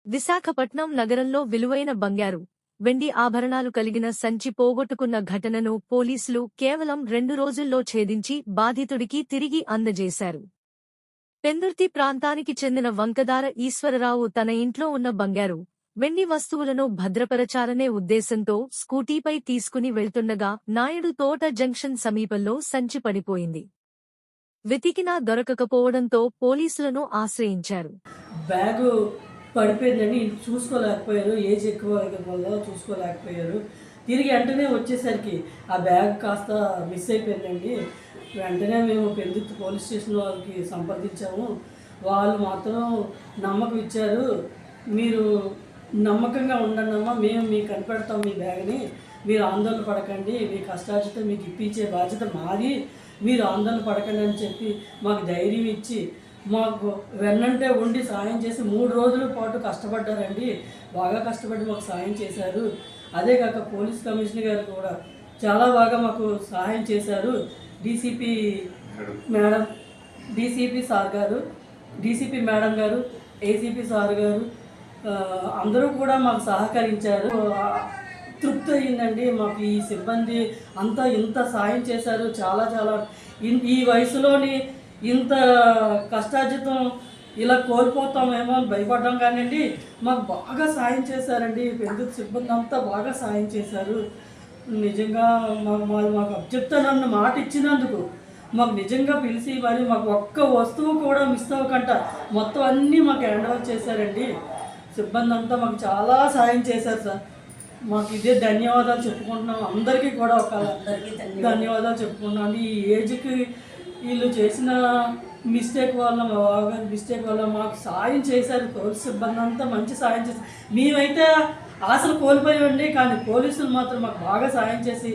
విశాఖపట్నం నగరంలో విలువైన బంగారు, వెండి ఆభరణాలు కలిగిన సంచి పోగొట్టుకున్న ఘటనను పోలీసులు కేవలం 2 రోజుల్లో ఛేదించి బాధితుడికి తిరిగి అందజేశారు. పెందుర్తి ప్రాంతానికి చెందిన వంకదార ఈశ్వరరావు తన ఇంట్లో ఉన్న బంగారు, వెండి వస్తువులను భద్రపరచాలనే ఉద్దేశంతో స్కూటీపై తీసుకుని వెళ్తుండగా నాయుడు తోట జంక్షన్ సమీపంలో సంచి పడిపోయింది. వెతికినా దొరకకపోవడంతో పోలీసులను ఆశ్రయించారు. బ్యాగు పడిపోయిందని చూసుకోలేకపోయారు, ఏజ్ ఎక్కువ వల్ల చూసుకోలేకపోయారు. తిరిగి వెంటనే వచ్చేసరికి ఆ బ్యాగ్ కాస్త మిస్ అయిపోయిందండి. వెంటనే మేము పెందుర్తి పోలీస్ స్టేషన్ వాళ్ళకి సంప్రదించాము. వాళ్ళు మాత్రం నమ్మకం ఇచ్చారు. మీరు నమ్మకంగా ఉండండమ్మా, మేము మీకు కనిపెడతాం మీ బ్యాగ్ని, మీరు ఆందోళన పడకండి, మీ కష్టార్జిత మీకు ఇప్పించే బాధ్యత మాది, మీరు ఆందోళన పడకండి అని చెప్పి మాకు ధైర్యం ఇచ్చి మాకు వెన్నంటే ఉండి సాయం చేసి 3 రోజుల పాటు కష్టపడ్డారండి. బాగా కష్టపడి మాకు సాయం చేశారు. అదే కాక పోలీస్ కమిషనర్ గారు కూడా చాలా బాగా మాకు సహాయం చేశారు. డీసీపీ మేడం, డీసీపీ సార్ గారు, డీసీపీ మేడం గారు, ఏసీపీ సార్ గారు అందరూ కూడా మాకు సహకరించారు. తృప్తి అయిందండి. మాకు ఈ సిబ్బంది అంతా ఇంత సాయం చేశారు. చాలా చాలా ఈ వయసులోని ఇంత కష్టార్జితం ఇలా కోల్పోతామేమో అని భయపడ్డాం కానివ్వండి, మాకు బాగా సాయం చేశారండి. పెందుర్తి సిబ్బంది అంతా బాగా సాయం చేశారు. నిజంగా మాకు అబ్జెప్తానన్న మాట ఇచ్చినందుకు మాకు నిజంగా పిలిచి మరి మాకు ఒక్క వస్తువు కూడా మిస్ అవ్వకుండా మొత్తం అన్నీ మాకు హ్యాండ్ ఓవర్ చేశారండి. సిబ్బంది అంతా మాకు చాలా సాయం చేశారు సార్. మాకు ఇదే ధన్యవాదాలు చెప్పుకుంటున్నాం. అందరికీ కూడా ఒక ధన్యవాదాలు చెప్పుకుంటున్నాం. ఈ ఏజ్కి వీళ్ళు చేసిన మిస్టేక్ వల్ల, మా బావగారి మిస్టేక్ వల్ల మాకు సాయం చేశారు. పోలీసు సిబ్బంది అంతా మంచి సాయం చేశారు. మేమైతే ఆశలు కోల్పోయామండి, కానీ పోలీసులు మాత్రం మాకు బాగా సాయం చేసి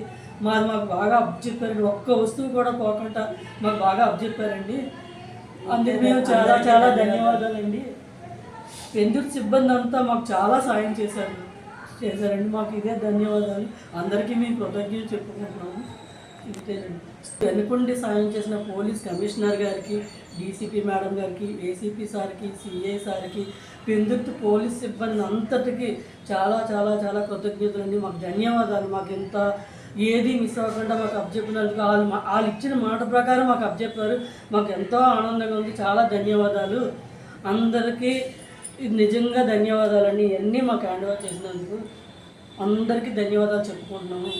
మాకు బాగా అప్పచెప్పారండి. ఒక్క వస్తువు కూడా పోకుండా మాకు బాగా అప్పచెప్పారండి. అందుకు మేము చాలా చాలా ధన్యవాదాలండి. పెందుర్తి సిబ్బంది అంతా మాకు చాలా సాయం చేశారండి. మాకు ఇదే ధన్యవాదాలు. అందరికీ మేము కృతజ్ఞతలు చెప్పుకుంటున్నాము. ఇంతేనండి. వెనుకొండి సాయం చేసిన పోలీస్ కమిషనర్ గారికి, డీసీపీ మేడం గారికి, ఏసీపీ సార్కి, సిఐ సార్కి, పెందుర్తి పోలీస్ సిబ్బంది అంతటికి చాలా చాలా చాలా కృతజ్ఞతలు అండి. మాకు ధన్యవాదాలు. మాకు ఇంత ఏది మిస్ అవ్వకుండా మాకు అప్పచెప్పినందుకు వాళ్ళు ఇచ్చిన మాట ప్రకారం మాకు అప్పచెప్పారు. మాకు ఎంతో ఆనందంగా ఉంది. చాలా ధన్యవాదాలు అందరికీ. నిజంగా ధన్యవాదాలండి. ఇవన్నీ మాకు హ్యాండ్ ఓవర్ చేసినందుకు అందరికీ ధన్యవాదాలు చెప్పుకుంటున్నాము.